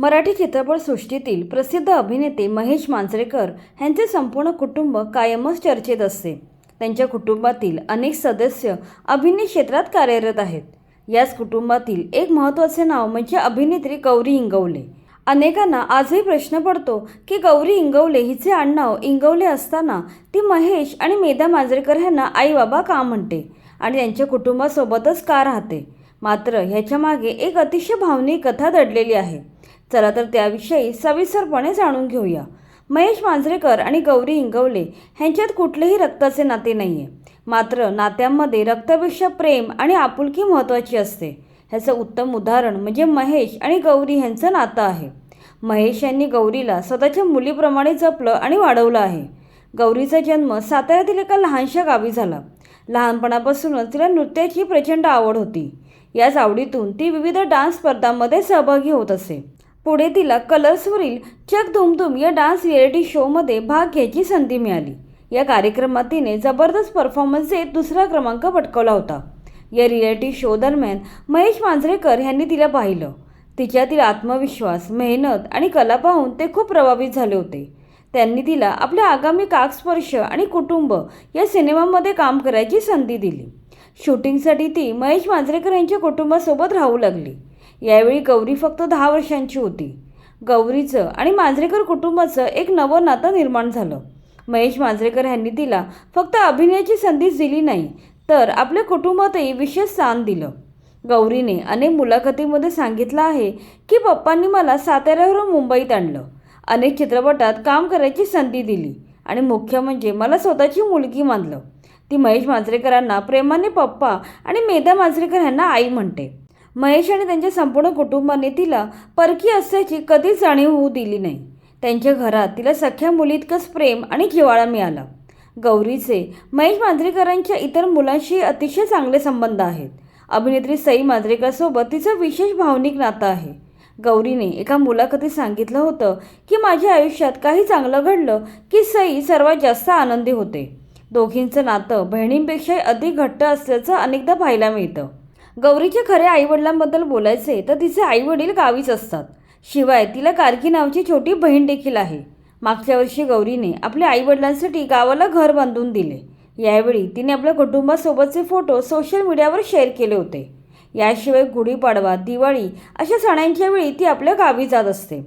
मराठी चित्रपटसृष्टीतील प्रसिद्ध अभिनेते महेश मांजरेकर यांचे संपूर्ण कुटुंब कायमच चर्चेत असते। त्यांच्या कुटुंबातील अनेक सदस्य अभिनय क्षेत्रात कार्यरत आहेत। याच कुटुंबातील एक महत्त्वाचे नाव म्हणजे अभिनेत्री गौरी इंगवले। अनेकांना आजही प्रश्न पडतो की गौरी इंगवले हिचे आडनाव इंगवले असताना ती महेश आणि मेधा मांजरेकर यांना आई बाबा का म्हणते आणि त्यांच्या कुटुंबासोबतच का राहते। मात्र ह्याच्या मागे एक अतिशय भावनिक कथा दडलेली आहे। चला तर त्याविषयी सविस्तरपणे जाणून घेऊया। महेश मांजरेकर आणि गौरी इंगवले यांच्यात कुठलेही रक्ताचे नाते नाहीये, मात्र नात्यांमध्ये रक्तापेक्षा प्रेम आणि आपुलकी महत्त्वाची असते। ह्याचं उत्तम उदाहरण म्हणजे महेश आणि गौरी यांचं नातं आहे। महेश यांनी गौरीला स्वतःच्या मुलीप्रमाणे जपलं आणि वाढवलं आहे। गौरीचा जन्म साताऱ्यातील एका लहानशा गावी झाला। लहानपणापासूनच तिला नृत्याची प्रचंड आवड होती। याच आवडीतून ती विविध डान्स स्पर्धांमध्ये सहभागी होत असे। पुढे तिला कलर्सवरील चक धूम या डान्स रिॲलिटी शोमध्ये भाग घ्यायची संधी मिळाली। या कार्यक्रमात तिने जबरदस्त परफॉर्मन्स देत दुसरा क्रमांक पटकावला होता। या रिॲलिटी शो दरम्यान महेश मांजरेकर यांनी तिला पाहिलं। तिच्यातील आत्मविश्वास, मेहनत आणि कला पाहून ते खूप प्रभावित झाले होते। त्यांनी तिला आपल्या आगामी काकस्पर्श आणि कुटुंब या सिनेमामध्ये काम करायची संधी दिली। शूटिंगसाठी ती महेश मांजरेकर यांच्या कुटुंबासोबत राहू लागली। यावेळी गौरी फक्त 10 वर्षांची होती। गौरीचं आणि मांजरेकर कुटुंबाचं एक नवं नातं निर्माण झालं। महेश मांजरेकर यांनी तिला फक्त अभिनयाची संधीच दिली नाही, तर आपल्या कुटुंबातही विशेष स्थान दिलं। गौरीने अनेक मुलाखतींमध्ये सांगितलं आहे की पप्पांनी मला साताऱ्यावरून मुंबईत आणलं, अनेक चित्रपटात काम करायची संधी दिली आणि मुख्य म्हणजे मला स्वतःची मुलगी मानलं। ती महेश मांजरेकरांना प्रेमाने पप्पा आणि मेधा मांजरेकर यांना आई म्हणते। महेश आणि त्यांच्या संपूर्ण कुटुंबाने तिला परकी असल्याची कधीच जाणीव होऊ दिली नाही। त्यांच्या घरात तिला सख्या मुलीइतकंच प्रेम आणि जिव्हाळा मिळाला। गौरीचे महेश मांजरेकरांच्या इतर मुलांशी अतिशय चांगले संबंध आहेत। अभिनेत्री सई मांजरेकरसोबत तिचं विशेष भावनिक नातं आहे। गौरीने एका मुलाखतीत सांगितलं होतं की माझ्या आयुष्यात काही चांगलं घडलं की सई सर्वात जास्त आनंदी होते। दोघींचं नातं बहिणींपेक्षा अधिक घट्ट असल्याचं अनेकदा पाहायला मिळतं। गौरीच्या खऱ्या आईवडिलांबद्दल बोलायचे तर तिचे आईवडील गावीच असतात। शिवाय तिला कारकी नावाची छोटी बहीण देखील आहे। मागच्या वर्षी गौरीने आपल्या आईवडिलांसाठी गावाला घर बांधून दिले। यावेळी तिने आपल्या कुटुंबासोबतचे फोटो सोशल मीडियावर शेअर केले होते। याशिवाय गुढीपाडवा, दिवाळी अशा सणांच्या वेळी ती आपल्या गावी जात असते।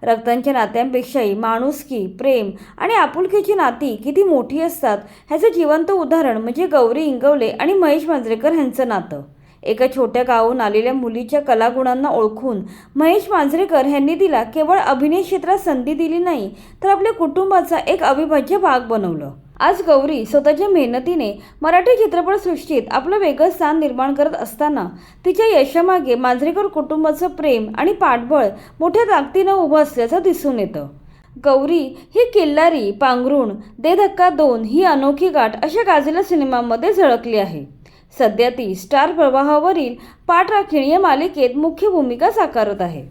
रक्तांच्या नात्यांपेक्षाही माणुसकी, प्रेम आणि आपुलकीची नाती किती मोठी असतात ह्याचं जिवंत उदाहरण म्हणजे गौरी इंगवले आणि महेश मांजरेकर यांचं नातं। एका छोट्या गावाहून आलेल्या मुलीच्या कलागुणांना ओळखून महेश मांजरेकर यांनी तिला केवळ अभिनय क्षेत्रात संधी दिली नाही, तर आपल्या कुटुंबाचा एक अविभाज्य भाग बनवलं। आज गौरी स्वतःच्या मेहनतीने मराठी चित्रपटसृष्टीत आपलं वेगळं स्थान निर्माण करत असताना तिच्या यशामागे मांजरेकर कुटुंबाचं प्रेम आणि पाठबळ मोठ्या ताकदीनं उभं असल्याचं दिसून येतं। गौरी ही किल्लारी, पांघरुण, दे धक्का 2 ही अनोखी गाठ अशा गाजलेल्या सिनेमांमध्ये झळकली आहे। सध्या ती स्टार प्रवाहावरील पाठ राखीण या मालिकेत मुख्य भूमिका साकारत आहे।